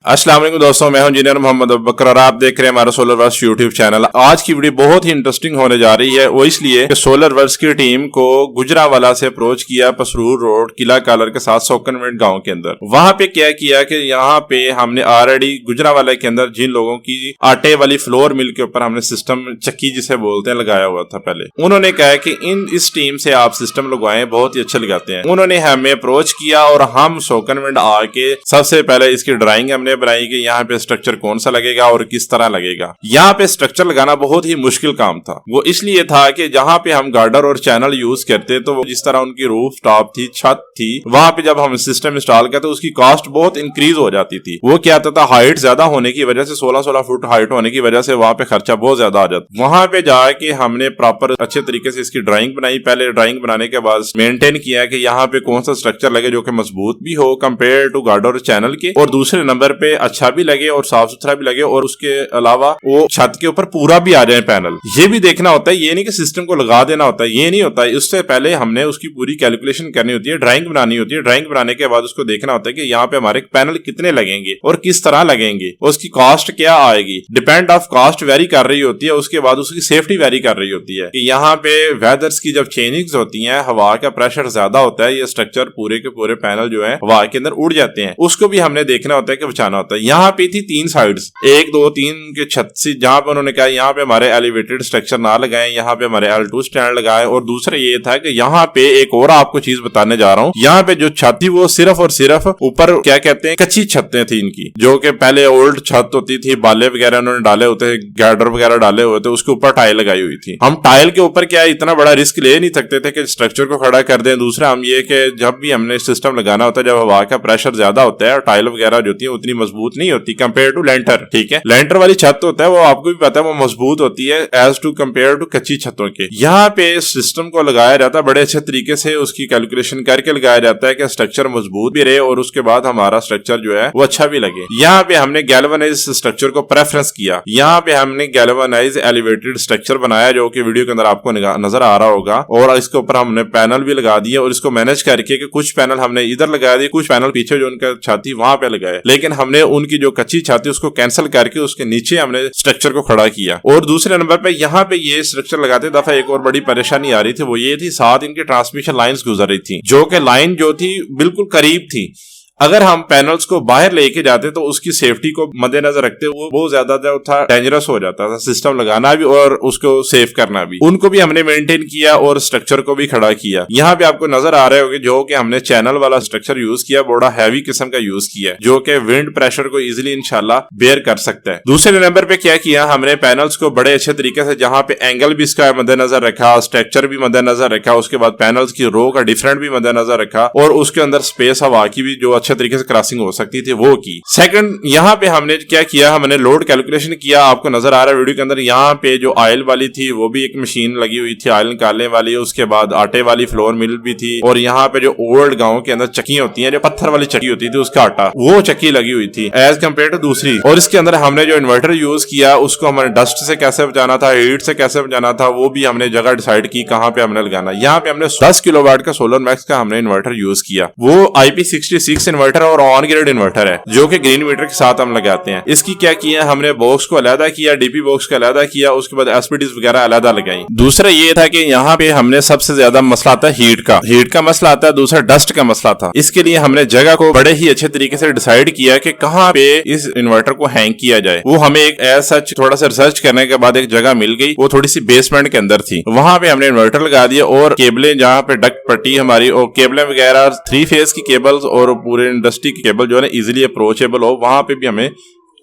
अस्सलाम वालेकुम दोस्तों, मैं हूं इंजीनियर मोहम्मद अबूबकर और आप देख रहे हैं हमारा सोलर वर्क्स यूट्यूब चैनल। आज की वीडियो बहुत ही इंटरेस्टिंग होने जा रही है, वो इसलिए कि सोलर वर्क्स की टीम को गुजरावाला से अप्रोच किया, पसरूर रोड किला कालर के साथ सोकनवेंट गांव के अंदर। वहां पे क्या किया कि यहाँ पे हमने ऑलरेडी गुजरावाला के अंदर जिन लोगों की आटे वाली फ्लोर मिल के ऊपर हमने सिस्टम चक्की जिसे बोलते हैं लगाया हुआ था पहले, उन्होंने कहा कि इस टीम से आप सिस्टम लगवाएं, बहुत ही अच्छे लगाते हैं। उन्होंने हमें अप्रोच किया और हम सोकनवेंट आके सबसे पहले इसकी ड्राइंग हमने बनाई कि यहाँ पे स्ट्रक्चर कौन सा लगेगा और किस तरह लगेगा। यहाँ पे स्ट्रक्चर लगाना बहुत ही मुश्किल काम था। वो इसलिए था कि जहाँ पे हम गार्डर और चैनल यूज करते तो जिस तरह उनकी रूफ टॉप थी, छत थी, वहां पे जब हम सिस्टम इंस्टॉल करते तो उसकी कॉस्ट बहुत इंक्रीज हो जाती थी। वो क्या था, हाइट ज्यादा होने की वजह से 16-16 फुट हाइट होने की वजह से वहां पे खर्चा बहुत ज्यादा आ जाता। वहां पे जाके हमने प्रॉपर अच्छे तरीके से इसकी ड्राइंग बनाई। पहले ड्राइंग बनाने के बाद मेंटेन किया कि यहाँ पे कौन सा स्ट्रक्चर लगे जो कि मजबूत भी हो कंपेयर टू गार्डर और चैनल के, और दूसरे नंबर पे अच्छा भी लगे और साफ सुथरा भी लगे, और उसके अलावा वो छत के ऊपर पूरा भी आ जाए पैनल। ये भी देखना होता है, ये नहीं कि सिस्टम को लगा देना होता है, ये नहीं होता है। उससे पहले हमने उसकी पूरी कैलकुलेशन करनी होती है, ड्राइंग बनानी होती है। ड्राइंग बनाने के बाद उसको देखना होता है कि यहाँ पे हमारे पैनल कितने लगेंगे और किस तरह लगेंगे, उसकी कॉस्ट क्या आएगी। डिपेंड ऑफ कॉस्ट वेरी कर रही होती है, उसके बाद उसकी सेफ्टी वेरी कर रही होती है कि यहाँ पे वेदर्स की जब चेंजिंग्स होती है, हवा का प्रेशर ज्यादा होता है, ये स्ट्रक्चर पूरे के पूरे पैनल जो है हवा के अंदर उड़ जाते हैं, उसको भी हमने देखना होता है कि बचाना होता है। यहाँ पे थी 3 साइड्स, 1, 2, 3 के छत से, जहां पे उन्होंने कहा यहाँ पे हमारे एलिवेटेड स्ट्रक्चर ना लगाएं, यहाँ पे हमारे L2 स्टैंड लगाए। और दूसरा ये था कि यहाँ पे एक और आपको चीज बताने जा रहा हूँ, यहाँ पे जो छत थी वो सिर्फ और सिर्फ ऊपर क्या कहते हैं कच्ची छतें थी इनकी, जो कि पहले ओल्ड छत होती थी, बाले वगैरह उन्होंने डाले होते, गार्डर वगैरह डाले हुए थे, उसके ऊपर टाइल लगाई हुई थी। हम टाइल के ऊपर क्या इतना बड़ा रिस्क ले नहीं सकते थे कि स्ट्रक्चर को खड़ा कर दें। दूसरा हम ये कि जब भी हमने सिस्टम लगाना होता है, जब हवा का प्रेशर ज्यादा होता है और टाइल वगैरह जो होती है उतनी मजबूत नहीं होती कंपेयर टू लेंटर, ठीक है। लेंटर वाली छत होता है वो आपको भी पता है वो मजबूत होती है एज टू कंपेयर टू कच्ची छतों के। यहाँ पे सिस्टम को लगाया जाता है बड़े अच्छे तरीके से, उसकी कैलकुलेशन करके लगाया जाता है कि स्ट्रक्चर मजबूत भी रहे और उसके बाद हमारा स्ट्रक्चर जो है वो अच्छा भी लगे। यहाँ पे हमने गैल्वेनाइज स्ट्रक्चर को प्रेफरेंस किया। यहाँ पे हमने गैल्वेनाइज एलिवेटेड स्ट्रक्चर बनाया जो कि वीडियो के अंदर आपको नजर आ रहा होगा, और इसके ऊपर हमने पैनल भी लगा दिए और इसको मैनेज करके कि कुछ पैनल हमने इधर लगा दिए, कुछ पैनल पीछे जो उनका छाती वहां पे लगाए, लेकिन हमने उनकी जो कच्ची छाती उसको कैंसिल करके उसके नीचे हमने स्ट्रक्चर को खड़ा किया। और दूसरे नंबर पे यहाँ पे ये स्ट्रक्चर लगाते दफा एक और बड़ी परेशानी आ रही थी, वो ये थी साथ इनकी ट्रांसमिशन लाइंस गुजर रही थी, जो कि लाइन जो थी बिल्कुल करीब थी। अगर हम पैनल्स को बाहर लेके जाते तो उसकी सेफ्टी को मद्देनजर रखते वो बहुत ज्यादा जो था डेंजरस हो जाता था सिस्टम लगाना भी और उसको सेव करना भी। उनको भी हमने मेंटेन किया और स्ट्रक्चर को भी खड़ा किया। यहाँ पे आपको नजर आ रहे होंगे जो कि हमने चैनल वाला स्ट्रक्चर यूज किया, बड़ा हैवी किस्म का यूज किया जो कि विंड प्रेशर को इजिली इंशाल्लाह बेयर कर सकता है। दूसरे नंबर पे क्या किया, हमने पैनल्स को बड़े अच्छे तरीके से, जहाँ पे एंगल भी इसका मद्देनजर रखा, स्ट्रक्चर भी मद्देनजर रखा, उसके बाद पैनल्स की रो का डिफरेंट भी मद्देनजर रखा, और उसके अंदर स्पेस हवा की भी जो अच्छे तरीके से क्रॉसिंग हो सकती थी वो की। सेकंड, यहाँ पे हमने क्या किया, हमने लोड कैलकुलेशन किया, आपको नजर आ रहा है वीडियो के अंदर। यहाँ पे जो ऑयल वाली थी वो भी एक मशीन लगी हुई थी ऑयल निकालने वाली, उसके बाद आटे वाली फ्लोर मिल भी थी, और यहाँ पे जो ओल्ड गांव के अंदर चक्की होती है, जो पत्थर वाली चक्की होती थी उसका आटा, वो चक्की लगी हुई थी एज कम्पेयर टू दूसरी। और इसके अंदर हमने जो इन्वर्टर यूज किया उसको हमने डस्ट से कैसे बचाना था, हीट से कैसे बचाना था, वो भी हमने जगह डिसाइड की कहाँ पे हमने लगाना। यहाँ पे हमने 10 किलोवाट का सोलर मैक्स का हमने इन्वर्टर यूज किया, वो IP66 इन्वर्टर और ऑन ग्रिड इन्वर्टर है जो कि ग्रीन मीटर के साथ हम लगाते हैं। इसकी क्या किया, हमने बॉक्स को अलग किया, डीपी बॉक्स को अलग किया, उसके बाद एसपीडीज वगैरह अलग लगाई। दूसरा ये था कि यहाँ पे हमने सबसे ज्यादा मसला आता है हीट का मसला आता है, दूसरा डस्ट का मसला था। इसके लिए हमने जगह को बड़े ही अच्छे तरीके से डिसाइड किया कि कहाँ पे इस इन्वर्टर को हैंग किया जाए। वो हमें एक ऐसा थोड़ा सा रिसर्च करने के बाद एक जगह मिल गई, वो थोड़ी सी बेसमेंट के अंदर थी, वहां पे हमने इन्वर्टर लगा दिया और केबलें जहाँ पे डक्ट पट्टी हमारी और केबलें वगैरह 3 फेज की केबल्स और पूरे इंडस्ट्री की केबल जो है इजिली अप्रोचेबल हो, वहां पे भी हमें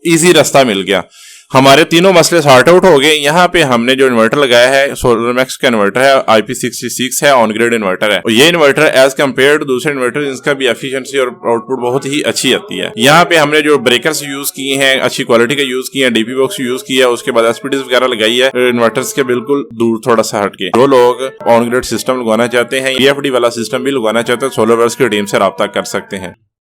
इजी रास्ता मिल गया। हमारे तीनों मसले सॉर्ट आउट हो गए। यहाँ पे हमने जो इन्वर्टर लगाया है सोलर मैक्स का इन्वर्टर है, IP66 है, ऑन ग्रिड इन्वर्टर है, और ये इन्वर्टर एज कम्पेयर टू दूसरे इन्वर्टर इसका भी एफिशिएंसी और आउटपुट बहुत ही अच्छी आती है। यहाँ पे हमने जो ब्रेकर्स यूज किए हैं अच्छी क्वालिटी का यूज किए हैं, डीपी बॉक्स यूज किया, उसके बाद एसपीडीज वगैरह लगाई है इन्वर्टर्स के बिल्कुल दूर थोड़ा सा हटके। जो लोग ऑन ग्रिड सिस्टम लगवाना चाहते हैं, EFD वाला सिस्टम भी लगवाना चाहते हैं, सोलर वर्क्स की टीम से रब्ता कर सकते हैं।